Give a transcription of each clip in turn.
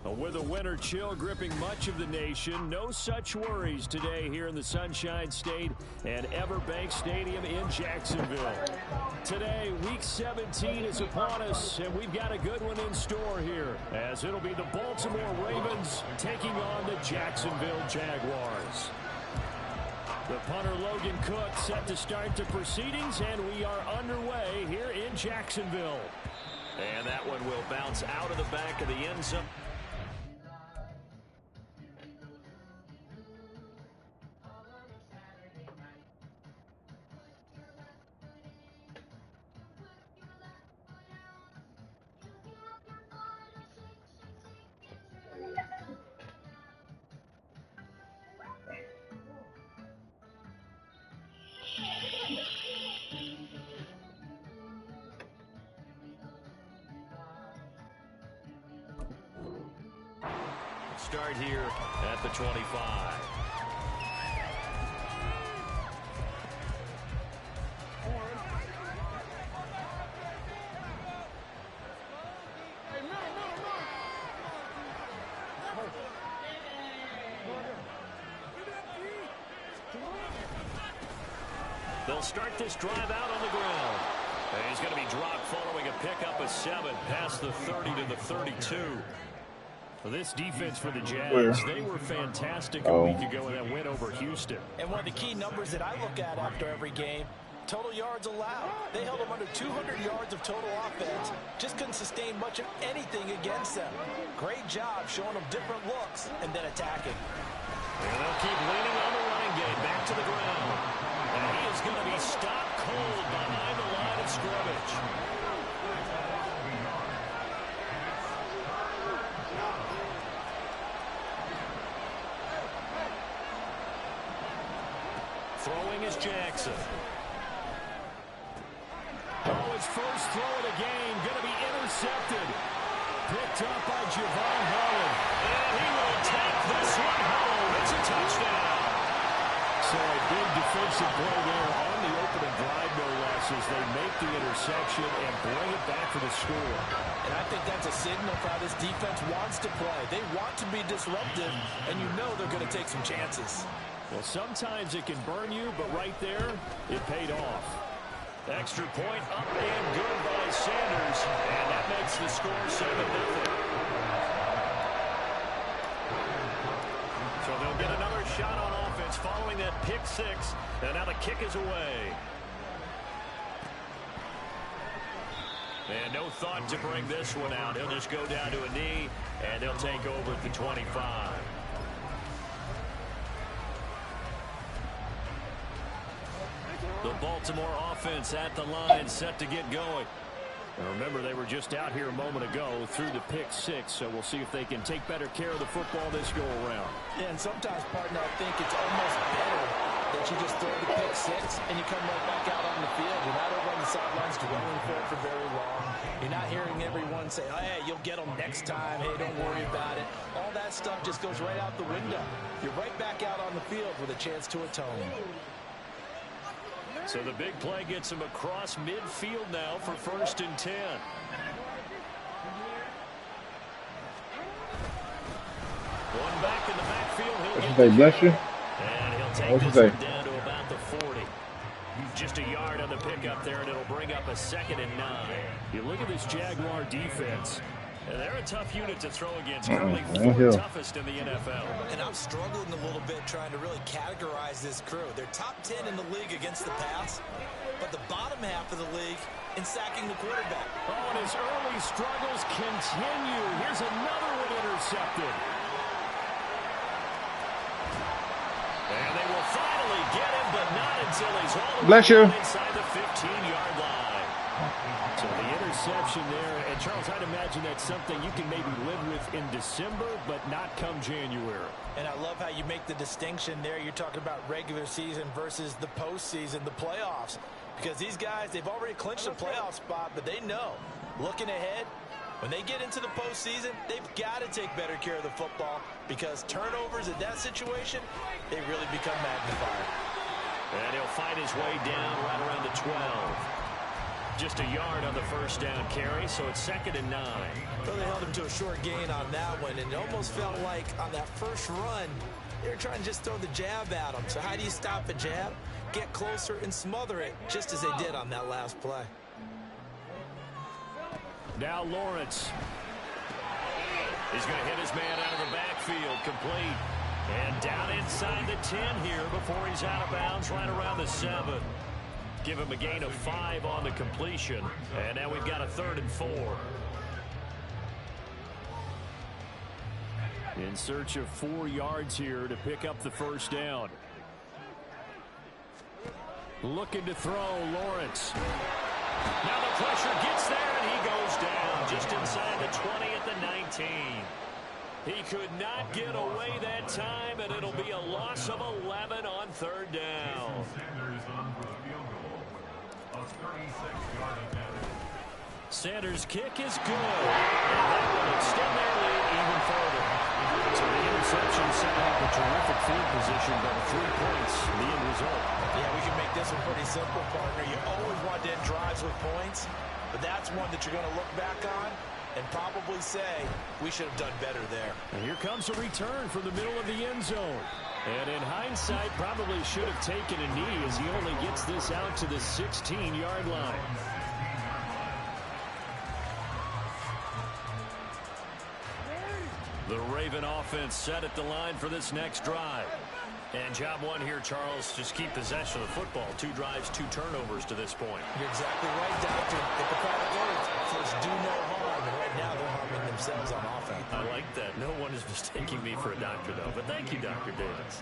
With a winter chill gripping much of the nation, no such worries today here in the Sunshine State and Everbank Stadium in Jacksonville. Today, Week 17 is upon us, and we've got a good one in store here, as it'll be the Baltimore Ravens taking on the Jacksonville Jaguars. The punter Logan Cook set to start the proceedings, and we are underway here in Jacksonville. And that one will bounce out of the back of the end zone. Start here at the 25. They'll start this drive out on the ground. And he's going to be dropped following a pickup of 7 past the 30 to the 32. Well, this defense for the Jags, they were fantastic a week ago in that win over Houston. And one of the key numbers that I look at after every game, total yards allowed. They held them under 200 yards of total offense. Just couldn't sustain much of anything against them. Great job showing them different looks and then attacking. And they'll keep leaning on the running game back to the ground. And he is going to be stopped cold behind the line of scrimmage. Throwing is Jackson. Oh, his first throw of the game going to be intercepted. Picked up by Javon Holland. And he will take this one home. It's a touchdown. So a big defensive play there on the opening drive, no less, as they make the interception and bring it back for the score. And I think that's a signal for how this defense wants to play. They want to be disruptive, and you know they're going to take some chances. Well, sometimes it can burn you, but right there, it paid off. Extra point up and good by Sanders, and that makes the score 7-0. So they'll get another shot on offense following that pick 6, and now the kick is away. And no thought to bring this one out. He'll just go down to a knee, and they'll take over at the 25. The Baltimore offense at the line, set to get going. And remember, they were just out here a moment ago through the pick 6, so we'll see if they can take better care of the football this go-around. Yeah, and sometimes, partner, I think it's almost better that you just throw the pick 6 and you come right back out on the field. You're not over on the sidelines dwelling for it for very long. You're not hearing everyone say, oh, hey, you'll get them next time. Hey, don't worry about it. All that stuff just goes right out the window. You're right back out on the field with a chance to atone. So the big play gets him across midfield now for 1st and 10. One back in the backfield. What's your say, bless you? And he'll take this one down to about the 40. Just a yard on the pickup there, and it'll bring up a 2nd and 9. You look at this Jaguar defense. And they're a tough unit to throw against, currently 4th toughest in the NFL. And I'm struggling a little bit trying to really categorize this crew. They're top 10 in the league against the pass, but the bottom half of the league in sacking the quarterback. Oh, and his early struggles continue. Here's another one intercepted. And they will finally get him, but not until he's all the way inside the 15-yard line. So the interception there, and Charles, I'd imagine that's something you can maybe live with in December, but not come January. And I love how you make the distinction there. You're talking about regular season versus the postseason, the playoffs. Because these guys, they've already clinched a playoff spot, but they know, looking ahead, when they get into the postseason, they've got to take better care of the football because turnovers in that situation, they really become magnified. And he'll fight his way down right around the 12. Just a yard on the first down carry, so it's 2nd and 9. Well, they held him to a short gain on that one, and it almost felt like on that first run, they were trying to just throw the jab at him. So how do you stop a jab? Get closer and smother it, just as they did on that last play. Now Lawrence. He's going to hit his man out of the backfield, complete. And down inside the 10 here before he's out of bounds, right around the 7. Give him a gain of 5 on the completion. And now we've got a 3rd and 4. In search of 4 yards here to pick up the first down. Looking to throw, Lawrence. Now the pressure gets there, and he goes down just inside the 20 at the 19. He could not get away that time, and it'll be a loss of 11 on 3rd down. Sanders' kick is good. And that will extend their lead even further. So the interception set up a terrific field position, but 3 points, the end result. Yeah, we can make this one pretty simple, partner. You always want to end drives with points, but that's one that you're going to look back on and probably say, we should have done better there. And here comes a return from the middle of the end zone. And in hindsight, probably should have taken a knee as he only gets this out to the 16-yard line. The Raven offense set at the line for this next drive. And job one here, Charles, just keep possession of the football. 2 drives, 2 turnovers to this point. You're exactly right, Doctor. Hippocratic oath, first do no harm, and right now they're harming themselves on offense. I like that. No one is mistaking me for a doctor, though. But thank you, Dr. Davis.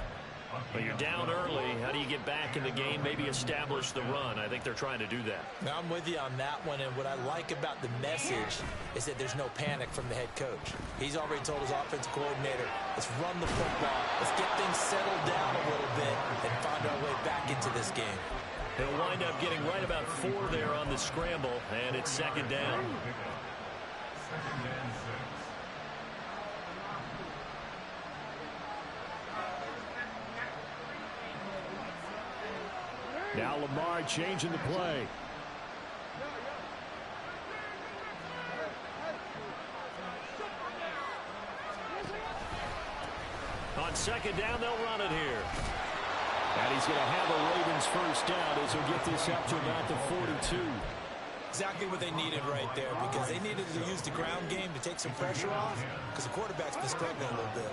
Well, you're down early. How do you get back in the game, maybe establish the run? I think they're trying to do that. Now, I'm with you on that one, and what I like about the message is that there's no panic from the head coach. He's already told his offensive coordinator, let's run the football, let's get things settled down a little bit and find our way back into this game. He'll wind up getting right about 4 there on the scramble, and it's 2nd down. Now Lamar changing the play. On 2nd down, they'll run it here. And he's going to have a Ravens first down as he'll get this up to about the 42. Exactly what they needed right there, because they needed to use the ground game to take some pressure off, because the quarterback's been struggling a little bit.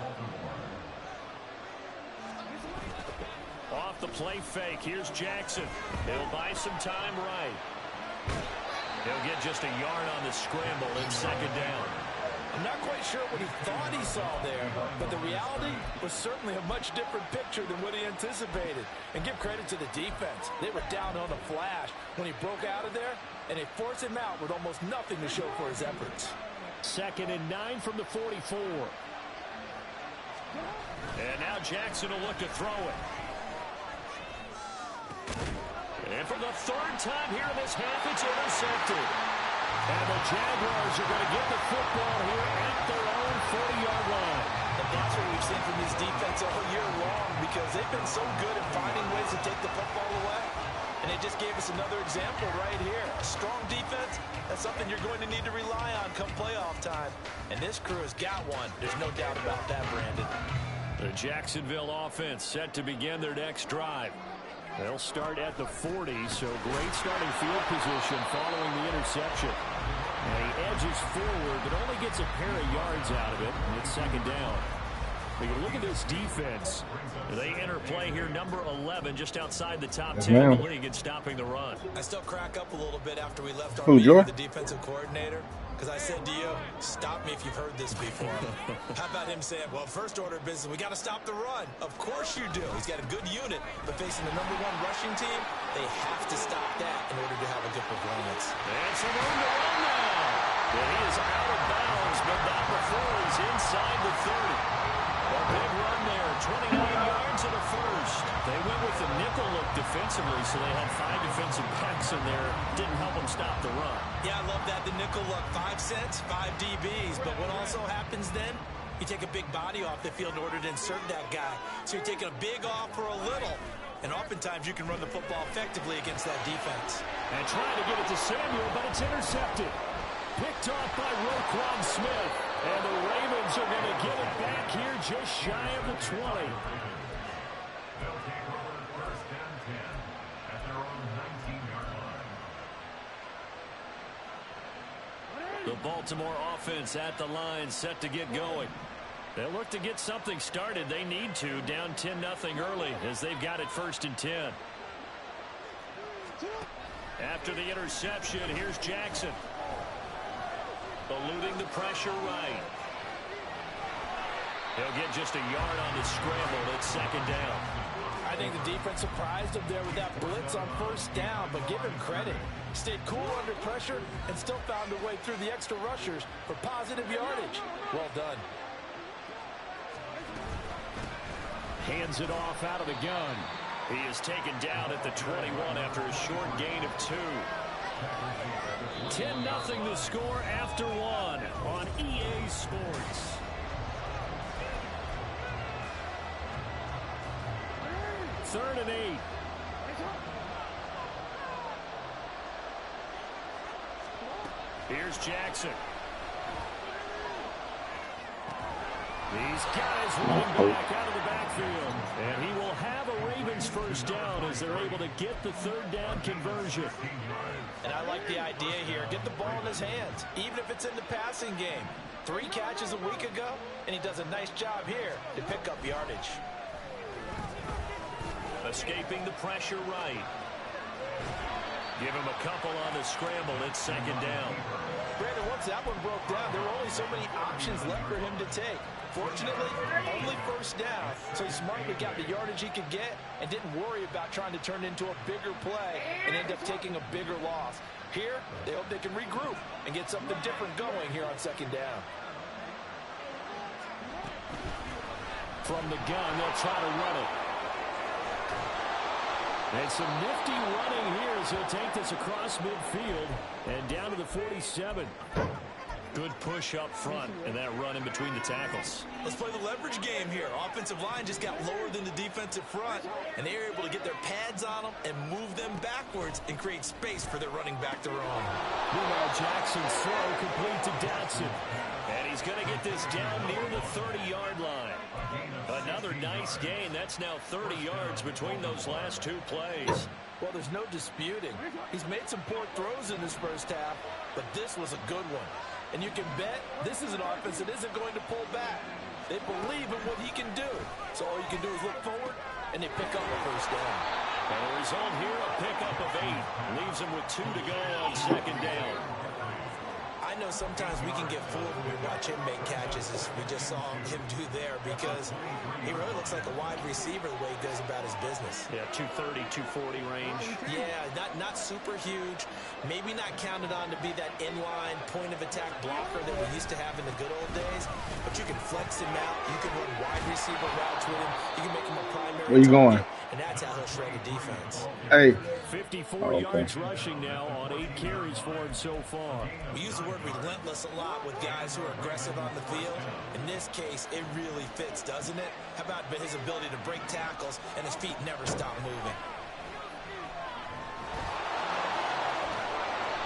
Off the play fake. Here's Jackson. He'll buy some time right. He'll get just a yard on the scramble in 2nd down. I'm not quite sure what he thought he saw there, but the reality was certainly a much different picture than what he anticipated. And give credit to the defense. They were down on a flash when he broke out of there, and they forced him out with almost nothing to show for his efforts. 2nd and 9 from the 44. And now Jackson will look to throw it. And for the 3rd time here in this half, it's intercepted. And the Jaguars are going to get the football here at their own 40-yard line. And that's what we've seen from this defense all year long, because they've been so good at finding ways to take the football away. And they just gave us another example right here. A strong defense, that's something you're going to need to rely on come playoff time. And this crew has got one. There's no doubt about that, Brandon. The Jacksonville offense set to begin their next drive. They'll start at the 40, so great starting field position following the interception. And he edges forward, but only gets a pair of yards out of it, and it's 2nd down. But you look at this defense. They enter play here, number 11, just outside the top 10 in the league in stopping the run. I still crack up a little bit after we left our meeting with the defensive coordinator, because I said to you, stop me if you've heard this before. How about him saying, well, first order of business, we got to stop the run. Of course you do. He's got a good unit, but facing the number 1 rushing team, they have to stop that in order to have a good performance. And some room to run now. Well, he is out of bounds, but not before he's inside the 30. A big run there, 29 yards and a first. They went with the nickel look defensively, so they had 5 defensive backs in there. Didn't help them stop the run. Yeah, I love that, the nickel look. 5 cents, 5 DBs. But what also happens then, you take a big body off the field in order to insert that guy. So you're taking a big off for a little. And oftentimes you can run the football effectively against that defense. And trying to get it to Samuel, but it's intercepted. Picked off by Roquan Smith. And the Ravens are going to get it back here just shy of the 20. The Baltimore offense at the line, set to get going. They'll look to get something started. They need to, down 10-0 early as they've got it 1st and 10. After the interception, here's Jackson. Eluding the pressure right. He'll get just a yard on the scramble. It's 2nd down. I think the defense surprised him there with that blitz on 1st down, but give him credit. Stayed cool under pressure and still found a way through the extra rushers for positive yardage. Well done. Hands it off out of the gun. He is taken down at the 21 after a short gain of 2. 10-0 the score after 1 on EA Sports. Third and 8. Here's Jackson. These guys running back out of the backfield. And he will have a Ravens 1st down as they're able to get the 3rd down conversion. And I like the idea here. Get the ball in his hands, even if it's in the passing game. 3 catches a week ago, and he does a nice job here to pick up yardage. Escaping the pressure right. Give him a couple on the scramble. It's 2nd down. Brandon, once that one broke down, there were only so many options left for him to take. Fortunately, only 1st down, so he smartly got the yardage he could get and didn't worry about trying to turn it into a bigger play and end up taking a bigger loss. Here, they hope they can regroup and get something different going here on 2nd down. From the gun, they'll try to run it. And some nifty running here as he'll take this across midfield and down to the 47. Good push up front and that run in between the tackles. Let's play the leverage game here. Offensive line just got lower than the defensive front, and they were able to get their pads on them and move them backwards and create space for their running back to run. Meanwhile, Jackson's throw complete to Dotson. And he's going to get this down near the 30-yard line. Another nice gain. That's now 30 yards between those last 2 plays. Well, there's no disputing. He's made some poor throws in this 1st half, but this was a good one. And you can bet this is an offense that isn't going to pull back. They believe in what he can do. So all you can do is look forward, and they pick up a 1st down. And the result here, a pickup of 8. Leaves him with 2 to go on 2nd down. I know sometimes we can get fooled when we watch him make catches, as we just saw him do there, because he really looks like a wide receiver the way he goes about his business. Yeah, 230, 240 range. Yeah, not super huge. Maybe not counted on to be that inline point-of-attack blocker that we used to have in the good old days, but you can flex him out. You can run wide receiver routes with him. You can make him a primary Where you target, going? and that's how he'll shred a defense. Hey. 54 yards rushing now on 8 carries for him so far. We use the word relentless a lot with guys who are aggressive on the field. In this case, it really fits, doesn't it? How about his ability to break tackles and his feet never stop moving?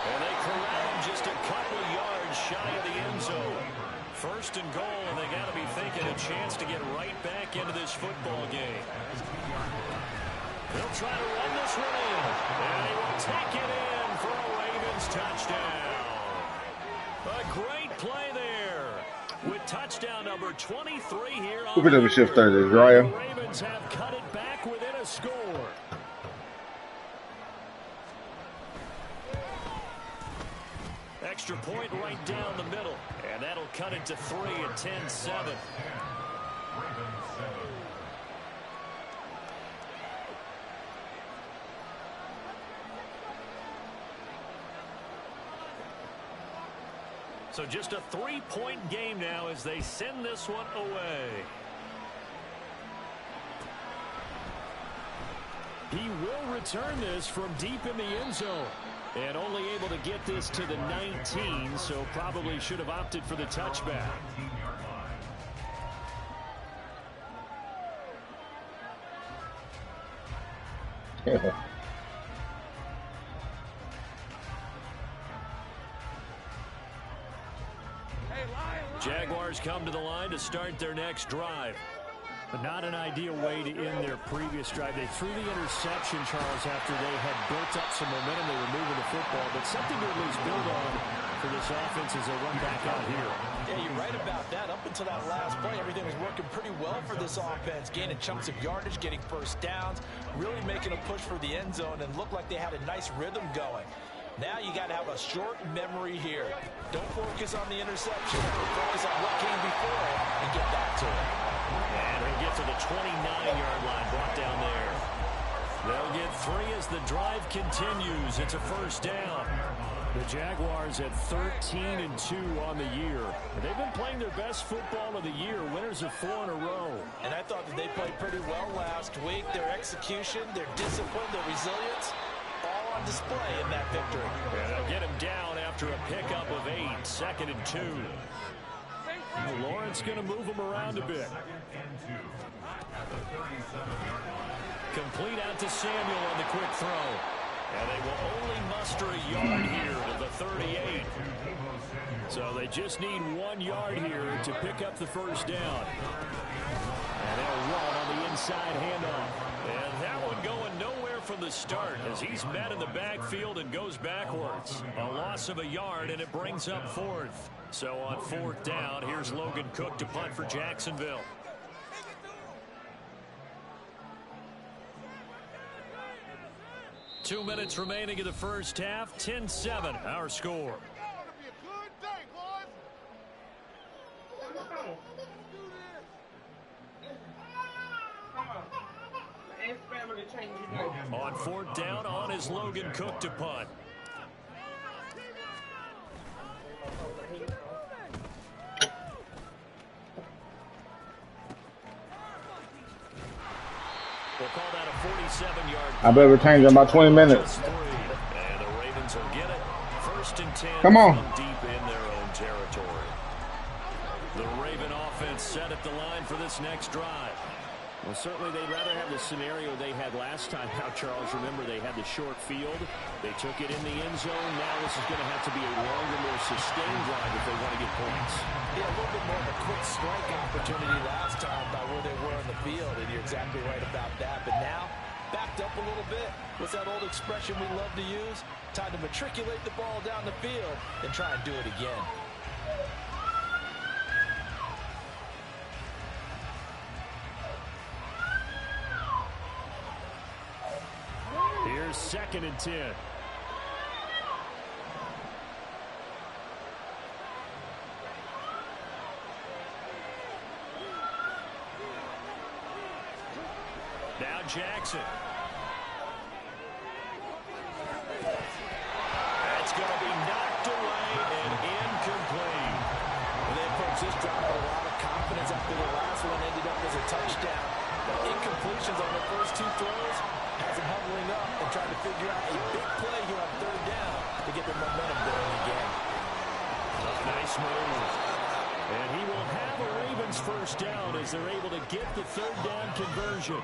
And they corral him just a couple yards shy of the end zone. 1st and goal, and they got to be thinking a chance to get right back into this football game. They'll try to run this one in, and he will take it in for a Ravens touchdown. A great play there with touchdown number 23 here on the shift year. is Raya. The Ravens have cut it back within a score. Extra point right down the middle, and that'll cut it to 3 at 10-7. So just a 3-point game now as they send this one away. He will return this from deep in the end zone. And only able to get this to the 19, so probably should have opted for the touchback. Jaguars come to the line to start their next drive. But not an ideal way to end their previous drive. They threw the interception, Charles, after they had built up some momentum. They were moving the football, but something to at least build on for this offense as they run back out here. Yeah, you're right about that. Up until that last play, everything was working pretty well for this offense. Gaining chunks of yardage, getting first downs, really making a push for the end zone, and looked like they had a nice rhythm going. Now you got to have a short memory here. Don't focus on the interception. Focus on what came before it and get back to it. And he'll get to the 29-yard line, brought down there. They'll get 3 as the drive continues. It's a first down. The Jaguars at 13-2 on the year. They've been playing their best football of the year, winners of 4 in a row. And I thought that they played pretty well last week. Their execution, their discipline, their resilience, all on display in that victory. And they'll get him down after a pickup of 8, 2nd and 2. Lawrence going to move him around a bit. Complete out to Samuel on the quick throw. And they will only muster a yard here to the 38. So they just need 1 yard here to pick up the first down. And they'll run on the inside handoff. And that one going nowhere from the start as he's met in the backfield and goes backwards. A loss of a yard, and it brings up 4th. So on 4th down, here's Logan Cook to punt for Jacksonville. Two minutes remaining in the first half. 10-7, our score. On 4th down, on is Logan Cook to punt. We'll call that a 47-yard. I bet we're changing in about 20 minutes. And the Ravens will get it. 1st and 10. Come on. Deep in their own territory. The Raven offense set at the line for this next drive. Well, certainly they'd rather have the scenario they had last time out, Charles. Remember, they had the short field. They took it in the end zone. Now this is going to have to be a longer, more sustained drive if they want to get points. Yeah, a little bit more of a quick strike opportunity last time by where they were on the field, and you're exactly right about that. But now, backed up a little bit. What's that old expression we love to use? Time to matriculate the ball down the field and try and do it again. Here's 2nd and 10. Now Jackson. That's going to be knocked away and incomplete. And then, folks, this drive with a lot of confidence after the last one ended up as a touchdown. But incompletions on the first 2 throws has them huddling up and trying to figure out a big play here on 3rd down to get their momentum going again. Nice move. And he will have a Ravens first down as they're able to get the 3rd down conversion.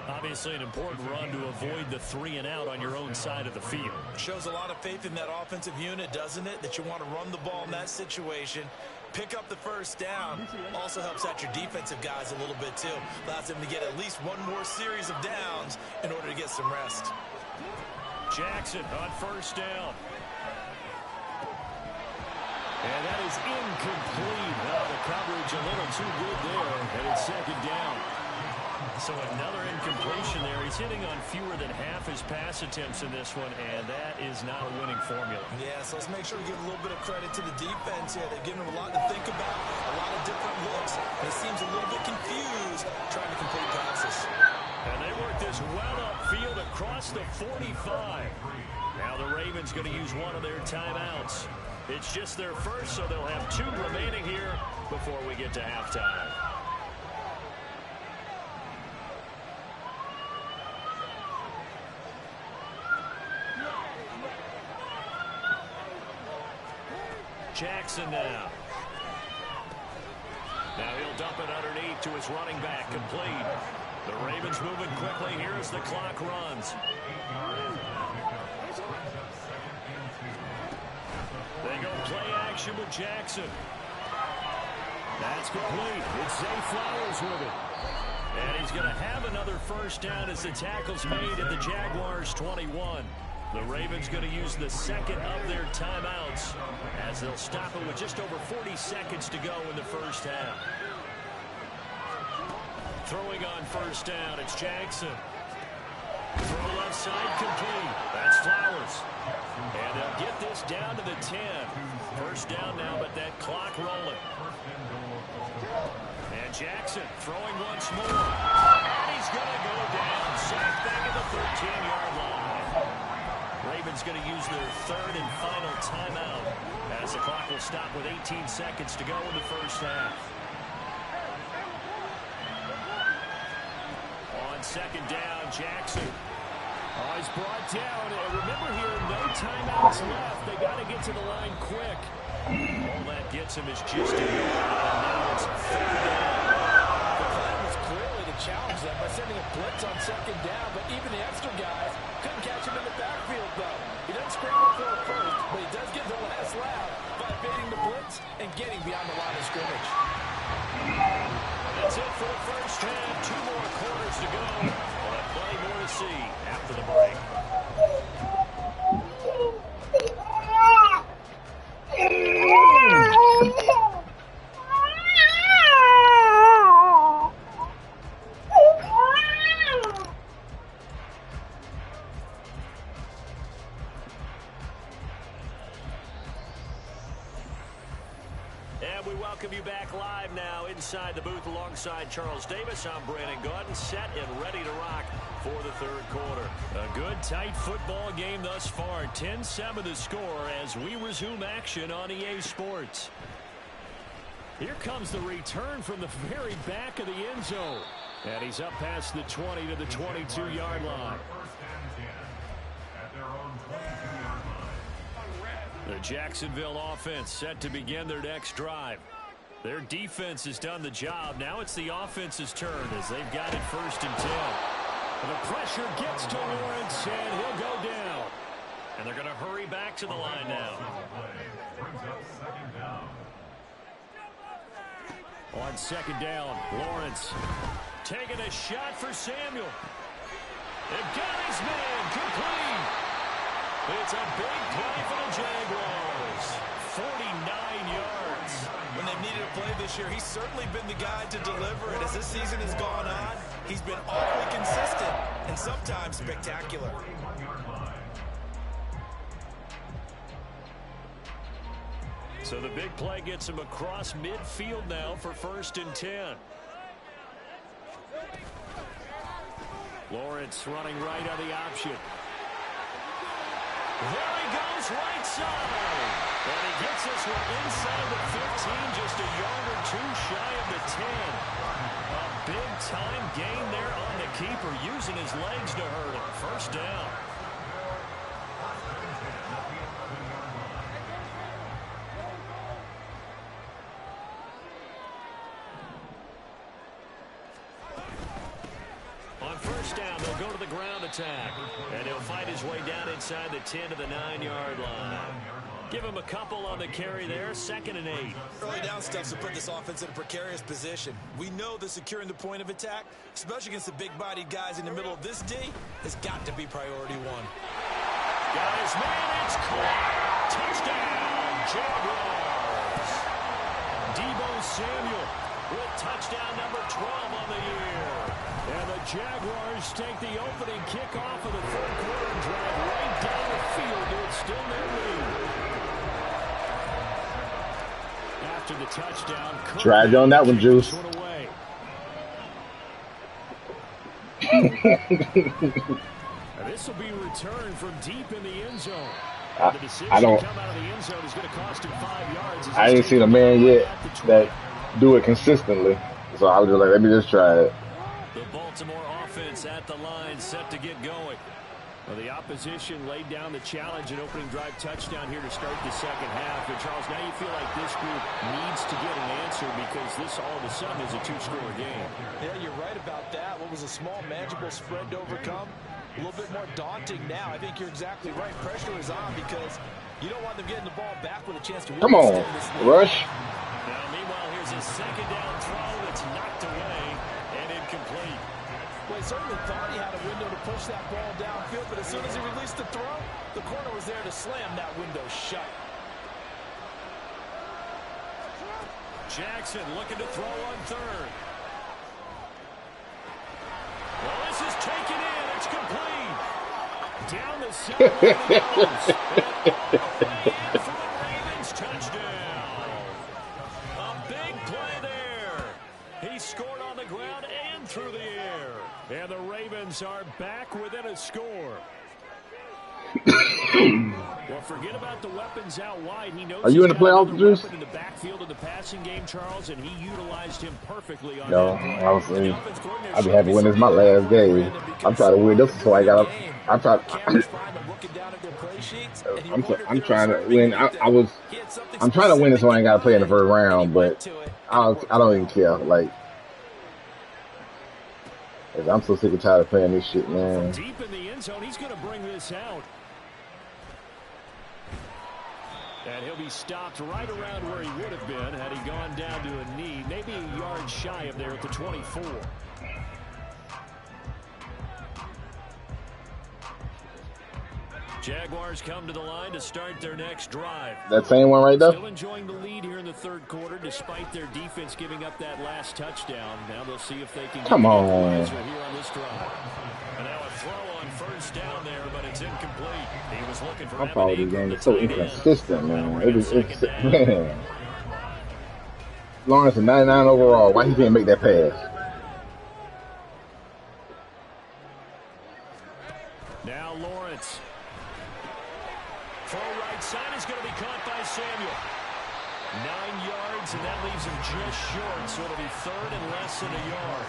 Obviously an important run to avoid the 3 and out on your own side of the field. Shows a lot of faith in that offensive unit, doesn't it? That you want to run the ball in that situation. Pick up the first down. Also helps out your defensive guys a little bit too. Allows them to get at least one more series of downs in order to get some rest. Jackson on 1st down. And that is incomplete. Oh, the coverage a little too good there. And it's 2nd down. So another incompletion there. He's hitting on fewer than half his pass attempts in this one, and that is not a winning formula. Yeah, so let's make sure we give a little bit of credit to the defense here. They've given him a lot to think about, a lot of different looks. And he seems a little bit confused trying to complete passes. And they work this well upfield across the 45. Now the Ravens going to use one of their timeouts. It's just their first, so they'll have 2 remaining here before we get to halftime. Jackson now. Now he'll dump it underneath to his running back, complete. The Ravens moving quickly here as the clock runs. They go play action with Jackson. That's complete. It's Zay Flowers with it. And he's going to have another first down as the tackle's made at the Jaguars' 21. The Ravens going to use the second of their timeouts as they'll stop it with just over 40 seconds to go in the first half. Throwing on first down, it's Jackson. Throw left side complete. That's Flowers. And they'll get this down to the 10. First down now, but that clock rolling. And Jackson throwing once more. And he's going to go down. Sacked back at the 13-yard line. Ravens going to use their third and final timeout as the clock will stop with 18 seconds to go in the first half. On second down, Jackson. Oh, he's brought down. And remember here, no timeouts left. They got to get to the line quick. All that gets him is just a yard, and now it's third down. The plan was clearly to challenge them by sending a blitz on second down, but even the extra guys couldn't catch him in the backfield, though. He doesn't scramble for it first, but he does get the last laugh by evading the blitz and getting beyond the line of scrimmage. That's it for the first half. 2 more quarters to go. We'll have plenty more to see after the break. And we welcome you back live now inside the booth alongside Charles Davis. I'm Brandon Gaudin, set and ready to rock for the third quarter. A good, tight football game thus far. 10-7 the score as we resume action on EA Sports. Here comes the return from the very back of the end zone. And he's up past the 20 to the 22-yard line. The Jacksonville offense set to begin their next drive. Their defense has done the job. Now it's the offense's turn as they've got it first and 10. And the pressure gets to Lawrence, and he'll go down. And they're going to hurry back to the line now. On second down, Lawrence taking a shot for Samuel. And got his man complete. It's a big play for the Jaguars. 49 yards. When they've needed a play this year, he's certainly been the guy to deliver it. As this season has gone on, he's been awfully consistent and sometimes spectacular. So the big play gets him across midfield now for first and 10. Lawrence running right on the option. There he goes, right side. And he gets this one inside the 15, just a yard or two shy of the 10. A big-time gain there on the keeper, using his legs to hurt him. First down. On first down, they'll go to the ground attack. And he'll fight his way down inside the 10 to the 9-yard line. Give him a couple on the carry there, 2nd and 8. Early down stuffs will put this offense in a precarious position. We know that securing the point of attack, especially against the big-bodied guys in the middle of this D, has got to be priority one. Got his man, it's caught. Touchdown, Jaguars. Deebo Samuel with touchdown number 12 on the year. And the Jaguars take the opening kickoff of the third quarter and drive right down the field to extend their lead. After the touchdown, Tried on that one, Juice. This will be returned from deep in the end zone. I don't. I ain't seen a man yet that do it consistently, so I was just like, let me just try it. The Baltimore offense at the line, set to get going. Well, the opposition laid down the challenge and opening drive touchdown here to start the second half. And, Charles, now you feel like this group needs to get an answer because this all of a sudden is a two-score game. Yeah, you're right about that. What was a small, manageable spread to overcome? A little bit more daunting now. I think you're exactly right. Pressure is on because you don't want them getting the ball back with a chance to win. Come on, rush. Now, meanwhile, here's a second down throw. It's knocked away and incomplete. Well, he certainly thought he had a window to push that ball downfield, but as soon as he released the throw, the corner was there to slam that window shut. Jackson looking to throw on third. Well, this is taken in. It's complete. Down the sideline it goes. And all the way in for the Ravens touchdown. A big play there. He scored on the ground and through the air. And the Ravens are back within a score. Well, forget about the weapons out wide. He knows. Are you in the playoffs, Juice? In the backfield of the passing game, Charles, and he utilized him perfectly on No, that I was. I'll be happy when it's my last game. I'm trying to win this, so I got. I'm trying to win. I'm trying to win this, so I ain't got to play in the first round. But I don't even care. Like, I'm so sick and tired of playing this shit, man. Deep in the end zone, he's going to bring this out. And he'll be stopped right around where he would have been had he gone down to a knee, maybe a yard shy of there at the 24. Jaguars come to the line to start their next drive. That same one right there? Still enjoying the lead here in the third quarter, despite their defense giving up that last touchdown. Now they'll see if they can come on here on this drive. And now a throw on first down there, but it's incomplete. He was looking for I'm following this game. It's so inconsistent, man. It's man. Lawrence is 99 overall. Why he can't make that pass? Now Lawrence. Throw right side is going to be caught by Samuel. 9 yards, and that leaves him just short, so it'll be third and less than a yard.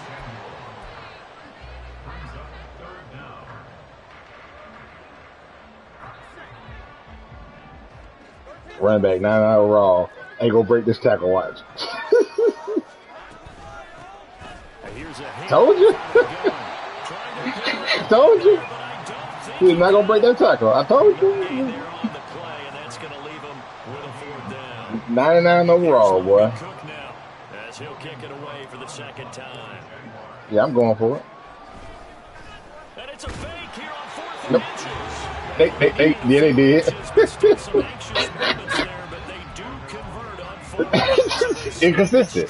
Running back, 99 overall. Ain't gonna break this tackle, watch. Told you. Told you. He's not gonna break that tackle. I told you. 99 overall, boy. As he'll kick it away for the second time. Yeah, I'm going for it. And it's a fake here on fourth and inches. Yeah, they did. Inconsistent.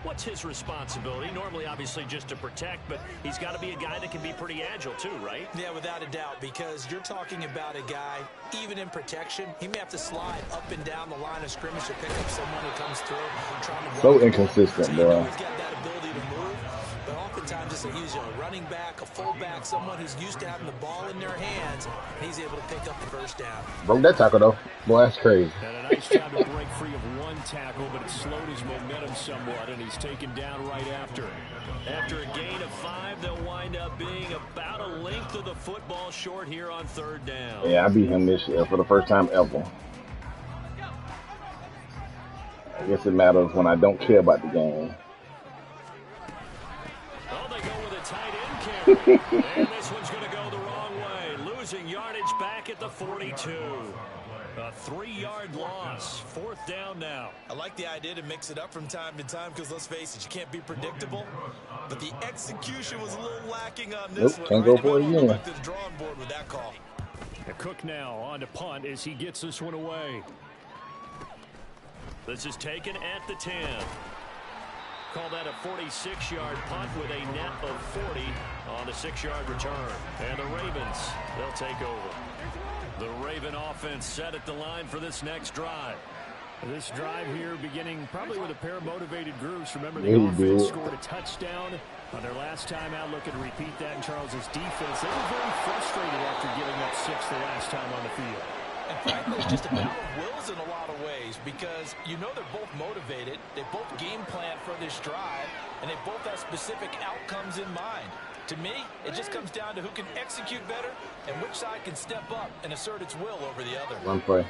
What's his responsibility? Normally, obviously, just to protect, but he's got to be a guy that can be pretty agile too, right? Yeah, without a doubt, because you're talking about a guy, even in protection, he may have to slide up and down the line of scrimmage to pick up someone who comes through. Trying to so inconsistent, bro. He's got that ability to move, but oftentimes he's a running back, a fullback, someone who's used to having the ball in their hands, and he's able to pick up the first down. Broke that tackle, though. Boy, that's crazy. And a nice job to break free of one tackle, but it slowed his momentum somewhat, and he's taken down right after. After a gain of 5, they'll wind up being about a length of the football short here on third down. Yeah, I beat him this year for the first time ever. I guess it matters when I don't care about the game. Oh, they go with a tight end carry. And this one's going to go the wrong way. Losing yardage back at the 42. A 3-yard loss. Fourth down now. I like the idea to mix it up from time to time because, let's face it, you can't be predictable. But the execution was a little lacking on this one. Can't go for it again. Back to the drawing board with that call. Cook now on to punt as he gets this one away. This is taken at the 10. Call that a 46-yard punt with a net of 40 on the 6-yard return. And the Ravens, they'll take over. The Raven offense set at the line for this next drive. This drive here beginning probably with a pair of motivated groups. Remember, the offense scored a touchdown on their last time out. Looking to repeat that in Charles's defense. They were very frustrated after giving up 6 the last time on the field. And frankly, it's just a battle of wills in a lot of ways because you know they're both motivated, they both game plan for this drive, and they both have specific outcomes in mind. To me, it just comes down to who can execute better and which side can step up and assert its will over the other. One play.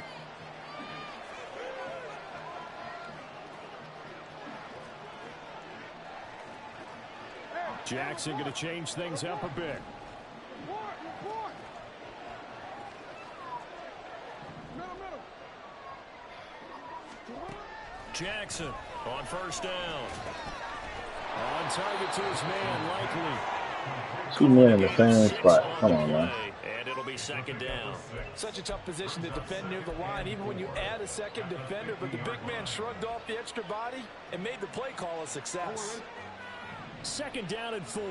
Jackson going to change things up a bit. Jackson on first down. On target to his man, Likely. 2 men in the same spot. Come on, man. And it'll be second down. Such a tough position to defend near the line, even when you add a second defender, but the big man shrugged off the extra body and made the play call a success. Second down and 4.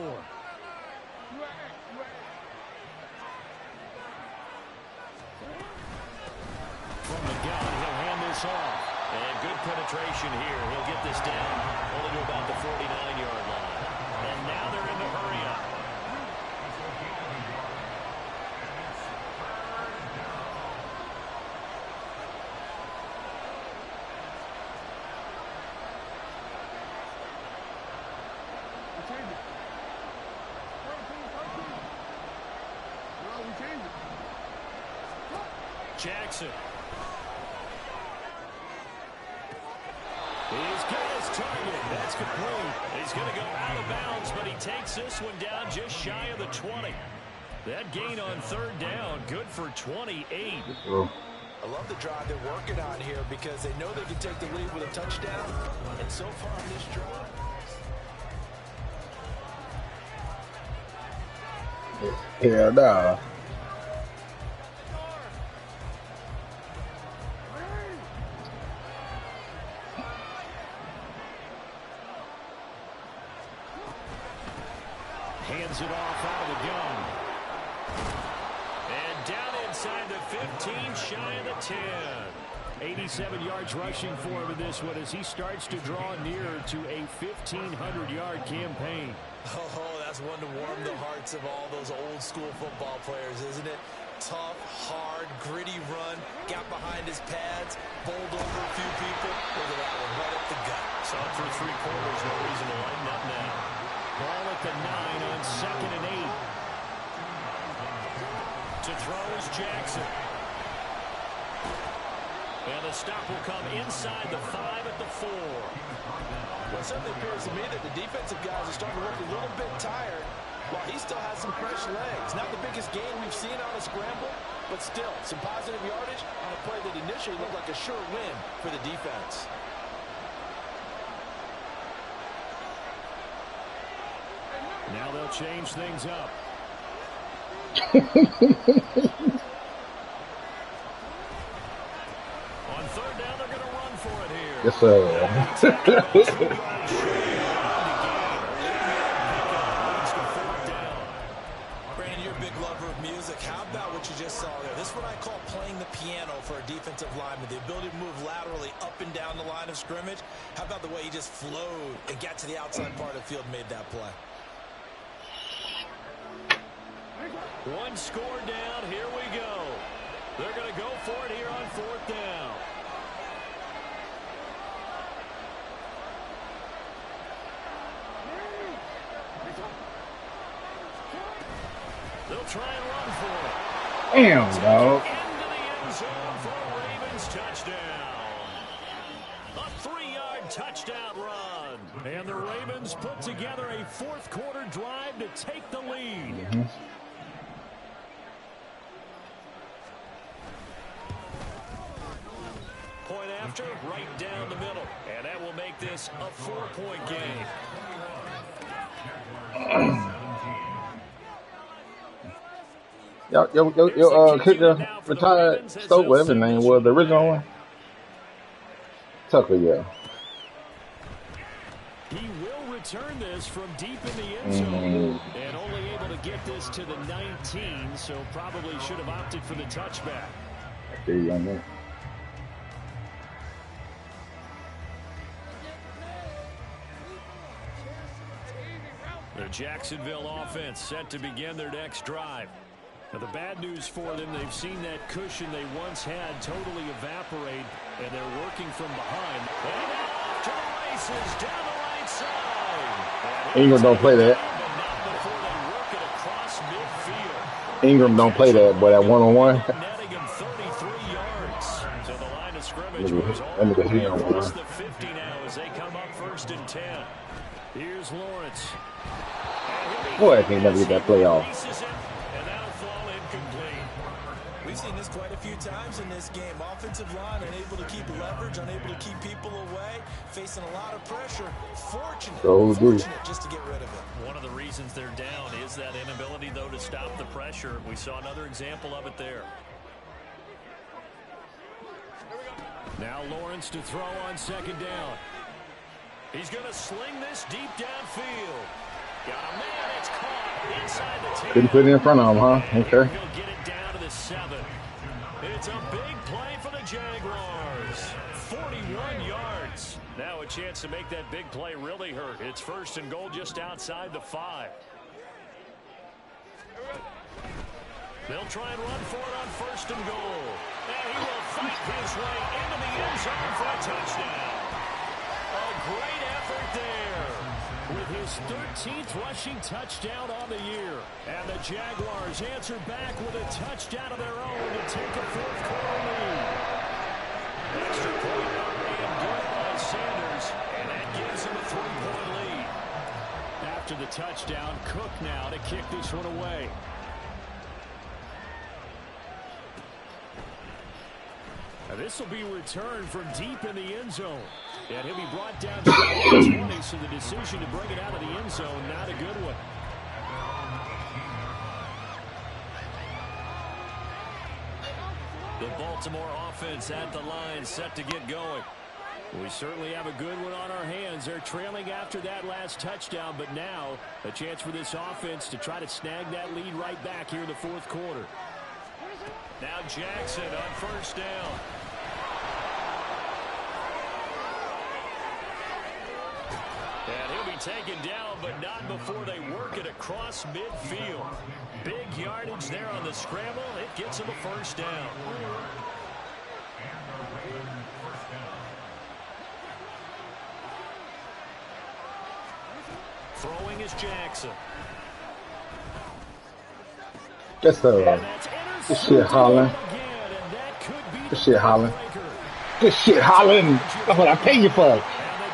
From the gun, he'll hand this off. And good penetration here. He'll get this down only to about the 49-yard line. And now they're in the hurry up. Jackson. He's got his target. That's complete. He's going to go out of bounds, but he takes this one down just shy of the 20. That gain on third down, good for 28. I love the drive they're working on here because they know they can take the lead with a touchdown. And so far on this drive. Hell no. Hands it off out of the gun. And down inside the 15, shy of the 10. 87 yards rushing for him in this one as he starts to draw nearer to a 1,500-yard campaign. Oh, that's one to warm the hearts of all those old school football players, isn't it? Tough, hard, gritty run, got behind his pads, bowled over a few people. Look at that one, right up the gut. Saw it through 3 quarters, no reason to lighten up now. Ball at the 9 on 2nd and 8. To throw is Jackson. And the stop will come inside the 5 at the 4. Well, it certainly appears to me that the defensive guys are starting to look a little bit tired while he still has some fresh legs. Not the biggest gain we've seen on a scramble, but still some positive yardage on a play that initially looked like a sure win for the defense. Now they'll change things up. On third down, they're going to run for it here. Yes, sir. Brandon, you're a big lover of music. How about what you just saw there? This is what I call playing the piano for a defensive lineman. The ability to move laterally up and down the line of scrimmage. How about the way he just flowed and got to the outside part of the field and made that play? One score down. Here we go. They're going to go for it here on 4th down. They'll try and run for it. Damn, dog. Into the end zone for a Ravens touchdown. A 3-yard touchdown run. And the Ravens put together a 4th quarter drive to take the lead. Point after, right down the middle. And that will make this a 4-point game. Your kicker retired, Stoke, whatever his name was, the original one. Tucker, yeah. He will return this from deep in the end zone. And only able to get this to the 19, so probably should have opted for the touchback. There you go, man. The Jacksonville offense set to begin their next drive. Now, the bad news for them, they've seen that cushion they once had totally evaporate, and they're working from behind. And off to the races down the right side. Ingram don't play that. Ingram don't play that, but at one-on-one. Netting him 33 yards. So the line of scrimmage moves all the way across the 50 now as they come up 1st and 10. Here's Lawrence. Boy, I can't never get that play off. And that'll fall incomplete. We've seen this quite a few times in this game. Offensive line unable to keep leverage, unable to keep people away, facing a lot of pressure. Fortunate just to get rid of it. One of the reasons they're down is that inability, though, to stop the pressure. We saw another example of it there. Now Lawrence to throw on 2nd down. He's going to sling this deep downfield. Got a man, it's caught inside the 10. Couldn't put it in front of him, huh? Okay. He'll get it down to the 7. It's a big play for the Jaguars. 41 yards. Now a chance to make that big play really hurt. It's 1st and goal just outside the 5. They'll try and run for it on 1st and goal. And he will fight his way into the end zone for a touchdown. A great effort there with his 13th rushing touchdown on the year. And the Jaguars answer back with a touchdown of their own to take a 4th quarter lead. Extra point being good by Sanders, and that gives him a 3-point lead. After the touchdown, Cook now to kick this one away. Now this will be returned from deep in the end zone. And he'll be brought down to the 20, so the decision to bring it out of the end zone, not a good one. The Baltimore offense at the line, set to get going. We certainly have a good one on our hands. They're trailing after that last touchdown, but now a chance for this offense to try to snag that lead right back here in the 4th quarter. Now Jackson on 1st down. And he'll be taken down, but not before they work it across midfield. Big yardage there on the scramble. It gets him a 1st down. Throwing is Jackson. That's good shit, Holland. Good shit, Holland. Good shit, Holland. That's what I pay you for. And the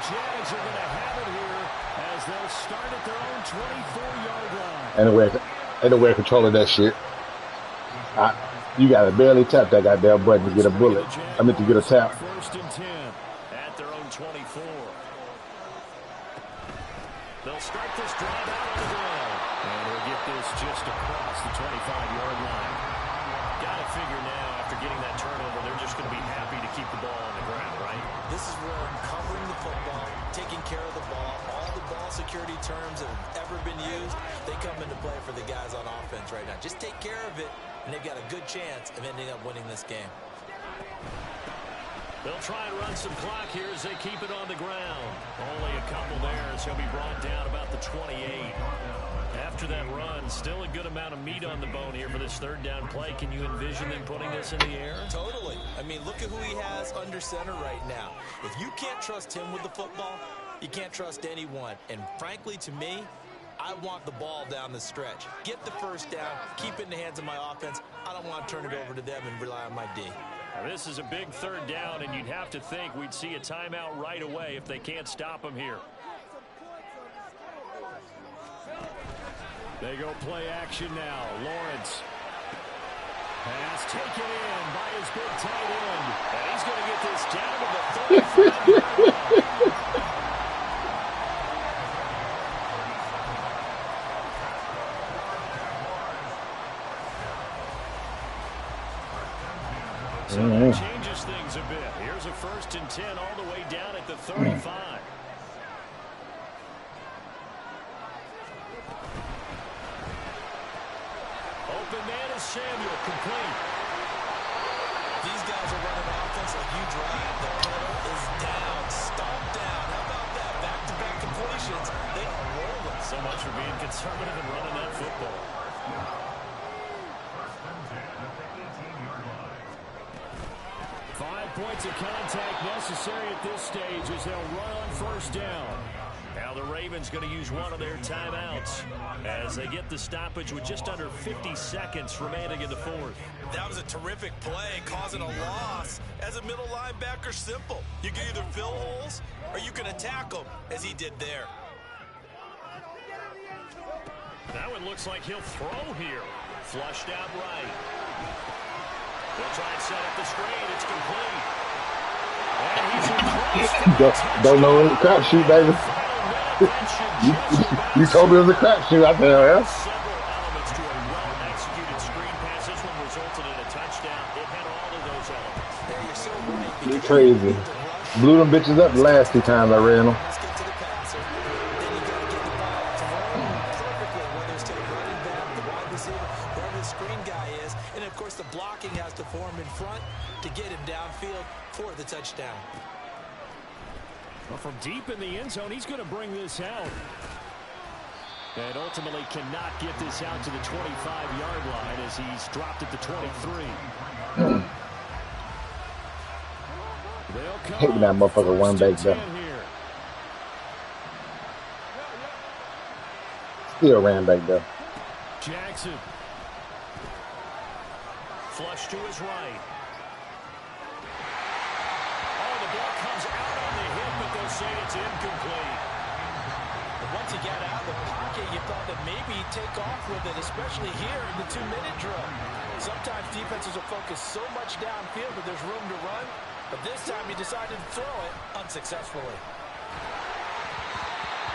Jags are going to have it here as they'll start at their own 24-yard line. Ain't no way of controlling that shit. You got to barely tap that goddamn button to get a bullet. I meant to get a tap. 1st and 10 at their own 24. They'll start this drive out on the ground. And they'll get this just across the 25-yard line. Got to figure now, after getting that turnover, they're just going to be happy to keep the ball on the ground, right? This is where covering the football, taking care of the ball, all the ball security terms that have ever been used, they come into play for the guys on offense right now. Just take care of it, and they've got a good chance of ending up winning this game. They'll try and run some clock here as they keep it on the ground. Only a couple there as he'll be brought down about the 28. After that run, still a good amount of meat on the bone here for this 3rd down play. Can you envision them putting this in the air? Totally. I mean, look at who he has under center right now. If you can't trust him with the football, you can't trust anyone. And frankly, to me, I want the ball down the stretch. Get the 1st down, keep it in the hands of my offense. I don't want to turn it over to them and rely on my D. Now, this is a big 3rd down, and you'd have to think we'd see a timeout right away if they can't stop him here. They go play action now. Lawrence. Pass taken in by his big tight end. And he's going to get this down to the 35. So that changes things a bit. Here's a 1st and 10 all the way down at the 35. Open man is Samuel, complete. These guys are running offense like you drive. The pedal is down, stomped down. How about that? Back-to-back completions. They are rolling. So much for being conservative and running that football. points of contact necessary at this stage as they'll run on first down. Now the Ravens going to use one of their timeouts as they get the stoppage with just under 50 seconds remaining in the fourth. That was a terrific play, causing a loss. As a middle linebacker, simple. You can either fill holes or you can attack them, as he did there. Now it looks like he'll throw here. Flushed out right. They'll try and set up the screen. It's complete. And he's Don't know it's a crapshoot, baby. you told me it was a crapshoot out there, yeah? Several elements to a well-executed screen pass. This one resulted in a touchdown. It had all of those elements. Yeah, you're so right. You're crazy. Blew them bitches up the last 2 times I ran them. Let's get to the passer. Then you got to get the ball to him perfectly, whether it's to the running back, the wide receiver, whoever the screen guy is. And, of course, the blocking has to form in front to get him downfield for the touchdown. Well, from deep in the end zone, he's going to bring this out. And ultimately cannot get this out to the 25-yard line as he's dropped at the 23. Taking that motherfucker one back there. Still ran back there. Jackson. Flush to his right. Oh, the ball comes out on the hit, but they'll say it's incomplete. But once he got out of the pocket, you thought that maybe he'd take off with it, especially here in the 2-minute drill. Sometimes defenses will focus so much downfield that there's room to run, but this time he decided to throw it unsuccessfully.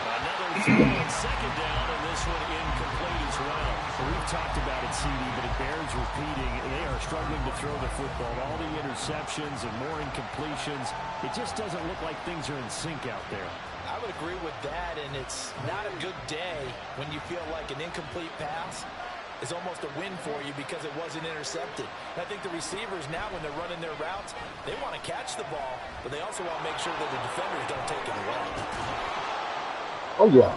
Another throw and second down, and this one incomplete as well. We've talked about it, CD, but it bears repeating. They are struggling to throw the football. All the interceptions and more incompletions. It just doesn't look like things are in sync out there. I would agree with that, and it's not a good day when you feel like an incomplete pass is almost a win for you because it wasn't intercepted. And I think the receivers now, when they're running their routes, they want to catch the ball, but they also want to make sure that the defenders don't take it away. Oh, yeah.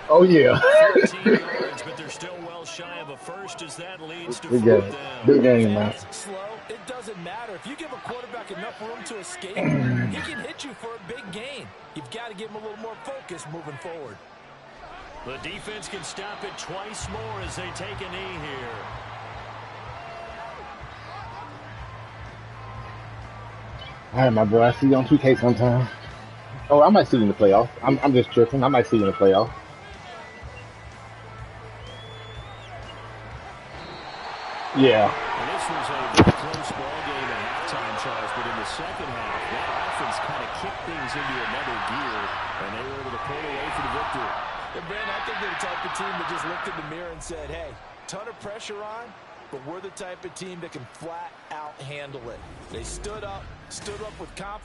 Oh, yeah. 14 yards, but they're still well shy of a first as that leads to Big fourth game. down. Big game, man. Slow, it doesn't matter. If you give a quarterback enough room to escape, he can hit you for a big gain. You've got to give him a little more focus moving forward. The defense can stop it twice more as they take a knee here. All right, my boy. I see you on 2K sometime. Oh, I might see you in the playoffs. I'm just tripping. I might see you in the playoffs. Yeah. And this was a very close ball game at halftime, Charles, but in the second half, that offense kind of kicked things into another gear, and they were able to pull away for the victory. And Brandon, I think they're the type of team that just looked in the mirror and said, hey, ton of pressure on, but we're the type of team that can flat out handle it. They stood up with confidence.